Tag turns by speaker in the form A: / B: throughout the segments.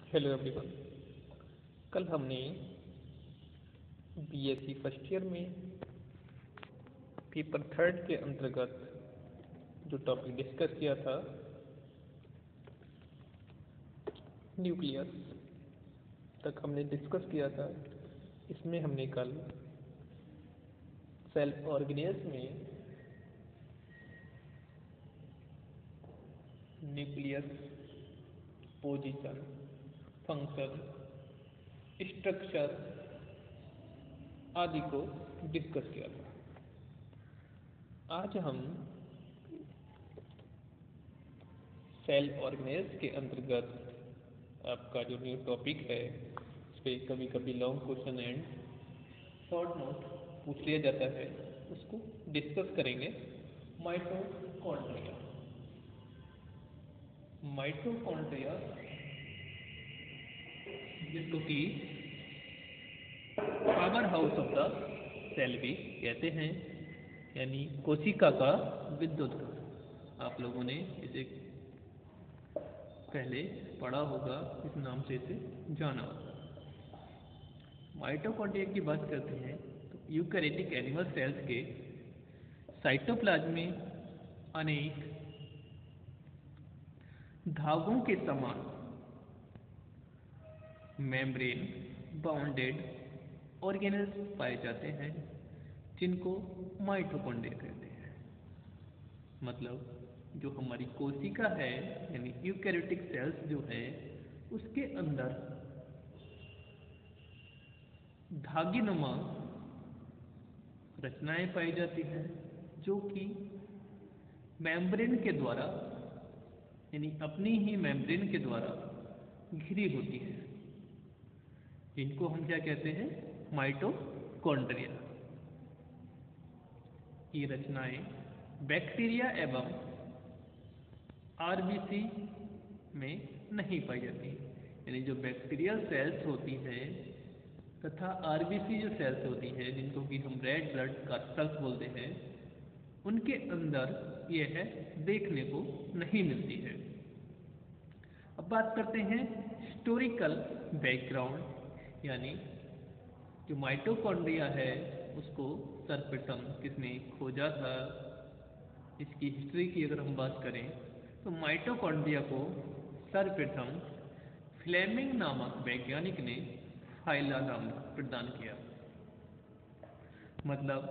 A: Hello everyone. कल हमने BSc first year में पेपर थर्ड के अंतर्गत जो टॉपिक डिस्कस किया था, न्यूक्लियस तक हमने डिस्कस किया था। इसमें हमने कल सेल ऑर्गेनेल्स में न्यूक्लियस, पोजीशन, फंक्शन, स्ट्रक्चर आदि को डिस्कस किया था। आज हम सेल ऑर्गेनेल्स के अंतर्गत आपका जो न्यू टॉपिक है, इस पर कभी कभी long question and short note पूछ लिया जाता है, उसको डिस्कस करेंगे। माइटोकॉन्ड्रिया। माइटोकॉन्ड्रिया जिसको कि power house of the cell भी कहते हैं, यानी कोशिका का विद्युत घर। आप लोगों ने इसे पहले पढ़ा होगा, इस नाम से इसे जाना होगा। माइटोकॉन्ड्रिया की बात करते हैं तो यूकैरियोटिक एनिमल सेल्स के साइटोप्लाज्म में अनेक धागों के समान मेम्ब्रेन बाउंडेड ऑर्गेनेल्स पाए जाते हैं, जिनको माइटोकॉन्ड्रिया कहते हैं। मतलब जो हमारी कोशिका है, यानी यूकैरियोटिक सेल्स जो है, उसके अंदर धागीनुमा रचनाएं पाई जाती हैं, जो कि मेम्ब्रेन के द्वारा, यानी अपनी ही मेम्ब्रेन के द्वारा घिरी होती है, जिनको हम क्या कहते हैं, माइटोकॉन्ड्रिया। ये रचनाएं बैक्टीरिया एवं आरबीसी में नहीं पाई जाती, यानी जो बैक्टीरियल सेल्स होती हैं तथा आरबीसी जो सेल्स होती हैं, जिनको कि हम रेड ब्लड सेल्स बोलते हैं, उनके अंदर यह देखने को नहीं मिलती है। अब बात करते हैं हिस्टोरिकल बैकग्राउंड, यानी जो माइटोकॉन्ड्रिया है उसको सर्वप्रथम किसने खोजा था, इसकी हिस्ट्री की अगर हम बात करें तो माइटोकॉन्ड्रिया को सर्वप्रथम फ्लेमिंग नामक वैज्ञानिक ने फाइला नाम प्रदान किया। मतलब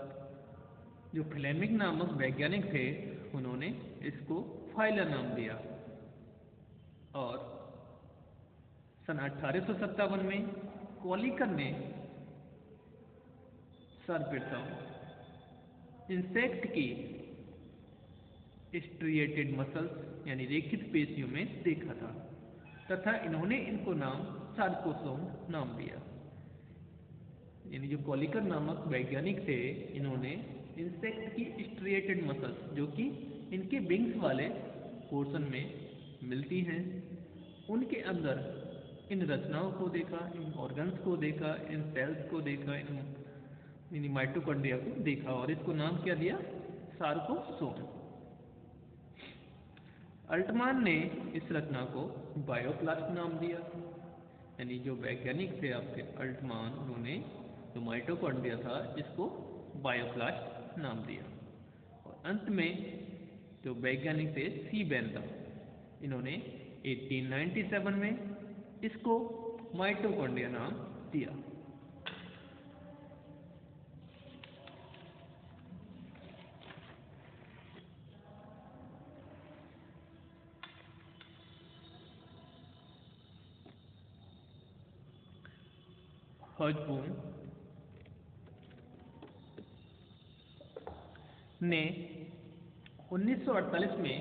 A: जो फ्लेमिंग नामक वैज्ञानिक थे, उन्होंने इसको फाइला नाम दिया। और सन 1857 में कॉलिकर ने सर्वप्रथम इंसेक्ट की स्ट्रिएटेड मसल्स यानी रेखित पेशियों में देखा था, तथा इन्होंने इनको नाम सार्कोसोम नाम दिया। यानी जो कॉलिकर नामक वैज्ञानिक थे, इन्होंने इंसेक्ट की स्ट्रिएटेड मसल्स, जो कि इनके विंग्स वाले पोर्शन में मिलती हैं, उनके अंदर इन रचनाओं को देखा, इन ऑर्गन्स को देखा, इन सेल्स को देखा, इन माइटोकॉन्ड्रिया को देखा, और इसको नाम क्या दिया, सार्कोसोम। अल्टमान ने इस रचना को बायोप्लास्ट नाम दिया। यानी जो वैज्ञानिक थे आपके अल्टमान, उन्होंने जो माइटोकॉन्ड्रिया था इसको बायोप्लास्ट नाम दिया। और अंत में जो वैज्ञानिक थे सी बेंथम, इन्होंने 1897 में इसको माइटोकॉन्ड्रिया नाम दिया। हॉजबूम ने 1948 में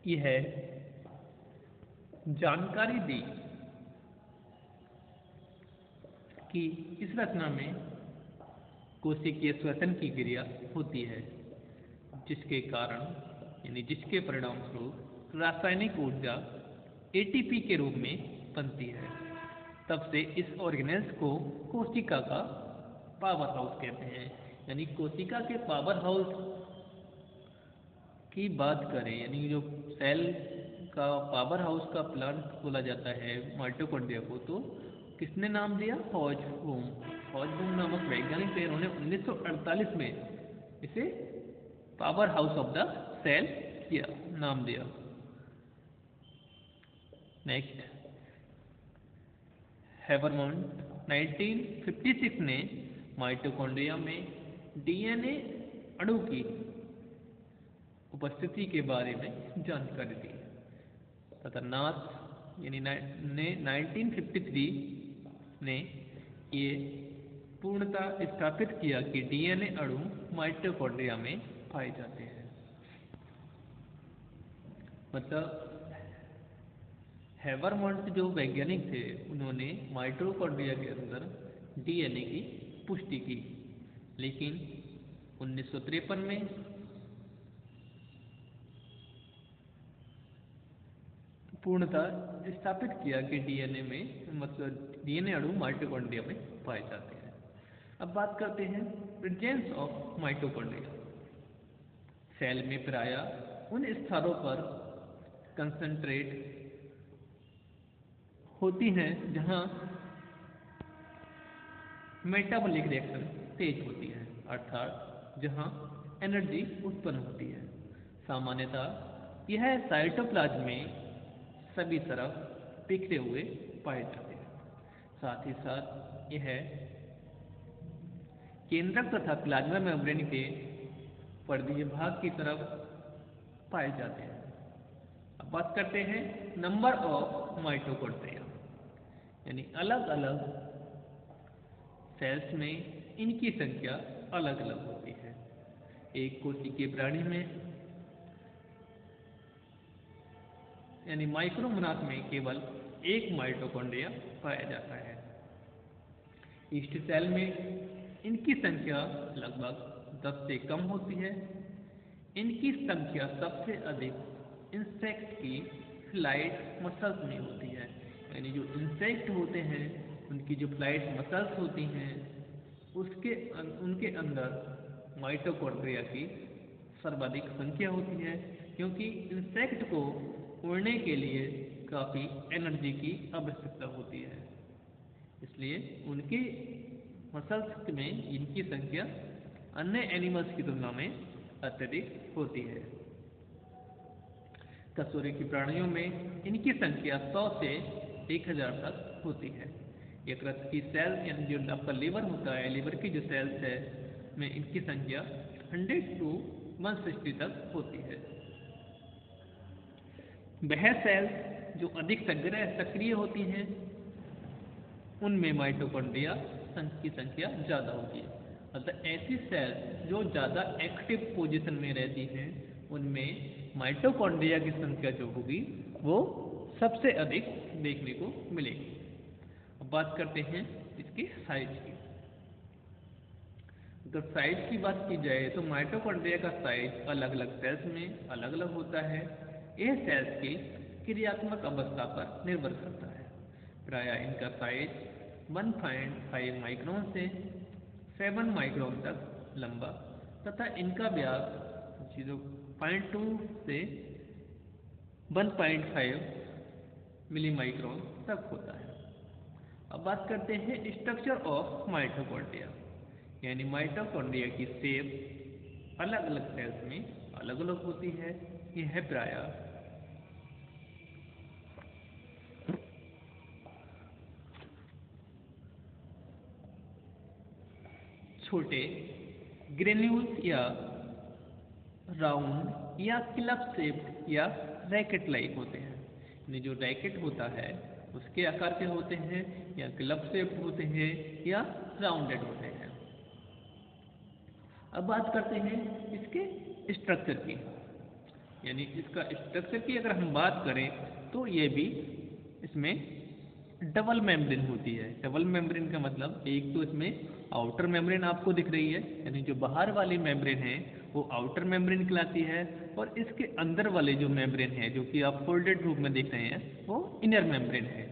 A: यह जानकारी दी कि इस रचना में कोशिकीय श्वसन की क्रिया होती है, जिसके कारण, यानी जिसके परिणाम स्वरूप रासायनिक ऊर्जा एटीपी के रूप में बनती है। तब से इस ऑर्गेनेल्स को कोशिका का पावर हाउस कहते हैं। यानी कोशिका के पावर हाउस की बात करें, यानी जो सेल का पावर हाउस का प्लांट बोला जाता है माइटोकॉन्ड्रिया को, तो किसने नाम दिया? हॉजबूम। हॉजबूम नामक वैज्ञानिक थे, उन्होंने 1948 में इसे power house of the cell किया, नाम दिया। नेक्स्ट, हेवरमॉन्ट 1956 ने माइटोकॉन्ड्रिया में डीएनए अणु की उपस्थिति के बारे में जानकारी दी तथा नाथ यानी ने 1953 ने ये पूर्णतः स्थापित किया कि डीएनए अणु माइटोकॉन्ड्रिया में पाए जाते हैं। मतलब हेवरमॉन्ट जो वैज्ञानिक थे, उन्होंने माइटोकॉन्ड्रिया के अंदर डीएनए की पुष्टि की, लेकिन 1953 में पूर्णतः स्थापित किया कि डीएनए में मतलब डीएनए अणु माइटोकॉन्ड्रिया में पाए जाते हैं। अब बात करते हैं प्रेजेंस ऑफ माइटोकॉन्ड्रिया। सेल में प्रायः उन स्थानों पर कंसंट्रेट होती हैं जहां मेटाबॉलिक रिएक्शन तेज होती है, अर्थात जहां एनर्जी उत्पन्न होती है। सामान्यतः यह साइटोप्लाज्म में सभी तरफ बिखरे हुए पाए जाते हैं। साथ ही साथ यह केंद्रक तथा प्लाज्मा मेम्ब्रेन के परिधीय भाग की तरफ पाए जाते हैं। अब बात करते हैं नंबर ऑफ माइटोकॉन्ड्रिया, यानी अलग अलग सेल्स में इनकी संख्या अलग अलग होती है। एक कोशिकीय प्राणी में यानी माइक्रोमोनास में केवल एक माइटोकॉन्ड्रिया पाया जाता है। ईस्ट सेल में इनकी संख्या लगभग 10 से कम होती है। इनकी संख्या सबसे अधिक इंसेक्ट की फ्लाइट मसल्स में होती है, यानी जो इंसेक्ट होते हैं उनकी जो फ्लाइट मसल्स होती हैं उनके अंदर माइटोकॉन्ड्रिया की सर्वाधिक संख्या होती है, क्योंकि इंसेक्ट को उड़ने के लिए काफ़ी एनर्जी की आवश्यकता होती है, इसलिए उनके मसल्स में इनकी संख्या अन्य एनिमल्स की तुलना में अत्यधिक होती है। कशेरुकी प्राणियों में इनकी संख्या 100 से 1000 तक होती है। यकृत की सेल यानी जो आपका लीवर होता है, लीवर की जो सेल्स है में इनकी संख्या 100 to 160 तक होती है। वह सेल्स जो अधिक सक्रिय होती हैं उनमें माइटोकॉन्ड्रिया की संख्या ज़्यादा होती है। अतः ऐसी सेल्स जो ज़्यादा एक्टिव पोजीशन में रहती हैं उनमें माइटोकॉन्ड्रिया की संख्या जो होगी वो सबसे अधिक देखने को मिलेगी। अब बात करते हैं इसके साइज की। अगर साइज की बात की जाए तो माइटोकॉन्ड्रिया का साइज अलग अलग सेल्स में अलग अलग होता है। यह सेल्स की क्रियात्मक अवस्था पर निर्भर करता है। प्रायः इनका साइज 1.5 माइक्रोन से 7 माइक्रोन तक लंबा तथा इनका व्यास 0.2 से 1.5 मिलीमाइक्रोन तक होता है। अब बात करते हैं स्ट्रक्चर ऑफ माइटोकॉन्ड्रिया, यानी माइटोकॉन्ड्रिया की शेप अलग अलग सेल्स में अलग अलग होती है। यह प्रायः छोटे ग्रेन्यूल्स या राउंड या क्लब शेप या रैकेट लाइक होते हैं। यानी जो रैकेट होता है उसके आकार के होते हैं, या क्लब शेप होते हैं, या राउंडेड होते हैं। अब बात करते हैं इसके स्ट्रक्चर की, यानी इसका स्ट्रक्चर की अगर हम बात करें तो ये भी इसमें डबल मेम्ब्रेन होती है। डबल मेम्ब्रेन का मतलब एक तो इसमें आउटर मेम्ब्रेन आपको दिख रही है, यानी जो बाहर वाली मेम्ब्रेन है वो आउटर मेम्ब्रेन कहलाती है, और इसके अंदर वाले जो मेम्ब्रेन है जो कि आप फोल्डेड रूप में देख रहे हैं वो इनर मेम्ब्रेन है।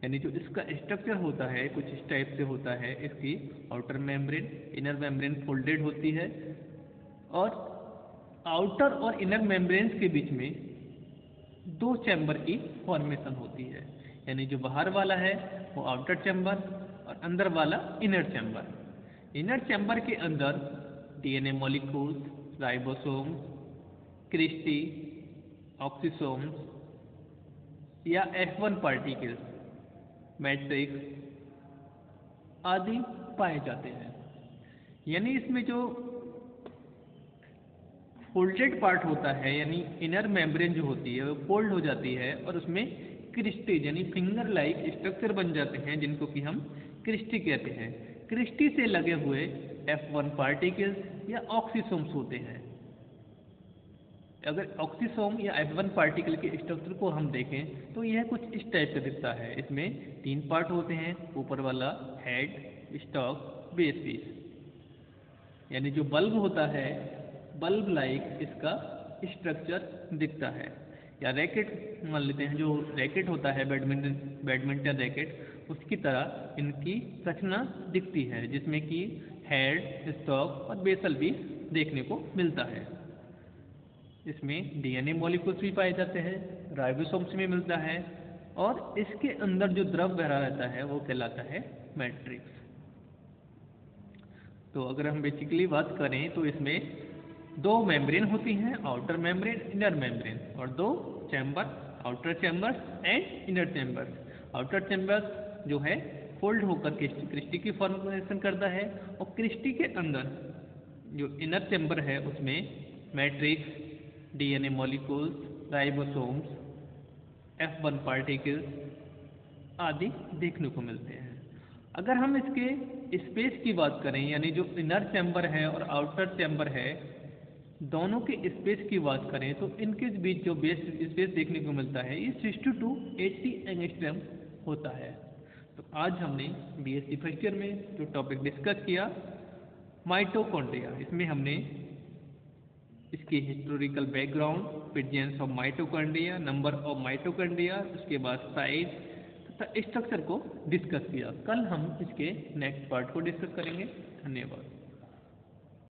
A: यानी जो इसका स्ट्रक्चर होता है कुछ इस टाइप से होता है। इसकी outer membrane inner membrane folded होती है, और आउटर और इनर मेम्ब्रेन्स के बीच में दो चैम्बर की फॉर्मेशन होती है, यानी जो बाहर वाला है वो आउटर चैम्बर और अंदर वाला इनर चैम्बर। इनर चैम्बर के अंदर DNA molecules, ribosomes, Christie, oxysomes या F1 पार्टिकल्स, मैट्रिक्स आदि पाए जाते हैं। यानी इसमें जो फोल्डेड पार्ट होता है, यानी इनर मेम्ब्रेन जो होती है वो फोल्ड हो जाती है और उसमें क्रिस्टी यानी फिंगर लाइक स्ट्रक्चर बन जाते हैं, जिनको कि हम क्रिस्टी कहते हैं। क्रिस्टी से लगे हुए F1 पार्टिकल्स या ऑक्सीसोम्स होते हैं। अगर ऑक्सीसोम या F1 पार्टिकल के स्ट्रक्चर को हम देखें तो यह कुछ इस टाइप से दिखता है। इसमें 3 पार्ट होते हैं, ऊपर वाला हेड, स्टॉक, बेस पीस। यानी जो बल्ब होता है, बल्ब लाइक इसका स्ट्रक्चर दिखता है। या रैकेट मान लेते हैं, जो रैकेट होता है बैडमिंटन रैकेट, उसकी तरह इनकी रचना दिखती है, जिसमें कि हेड, स्टॉक और बेसल भी देखने को मिलता है। इसमें डीएनए मॉलिक्यूल्स भी पाए जाते हैं, राइबोसोम्स में मिलता है और इसके अंदर जो द्रव बह रहता है वो कहलाता है मैट्रिक्स। तो अगर हम बेसिकली बात करें तो इसमें 2 मेम्ब्रेन होती हैं, आउटर मेम्ब्रेन, इनर मेम्ब्रेन, और 2 chamber, outer chambers and inner chambers. Outer chambers जो है फोल्ड होकर क्रिस्टी की फॉर्मेशन करता है, और क्रिस्टी के अंदर जो इनर चैम्बर है उसमें matrix, DNA molecules, ribosomes, F1 particles आदि देखने को मिलते हैं। अगर हम इसके स्पेस की बात करें, यानी जो इनर चैम्बर है और आउटर चैम्बर है, दोनों के स्पेस की बात करें तो इनके बीच जो बेस स्पेस देखने को मिलता है ये 60 to 80 एंगस्ट्रम होता है। तो आज हमने बीएससी फर्स्ट ईयर में जो टॉपिक डिस्कस किया माइटोकॉन्ड्रिया, इसमें हमने इसकी historical background, presence of mitochondria, number of mitochondria, उसके बाद साइज तथा स्ट्रक्चर को डिस्कस किया। कल हम इसके नेक्स्ट पार्ट को डिस्कस करेंगे। धन्यवाद।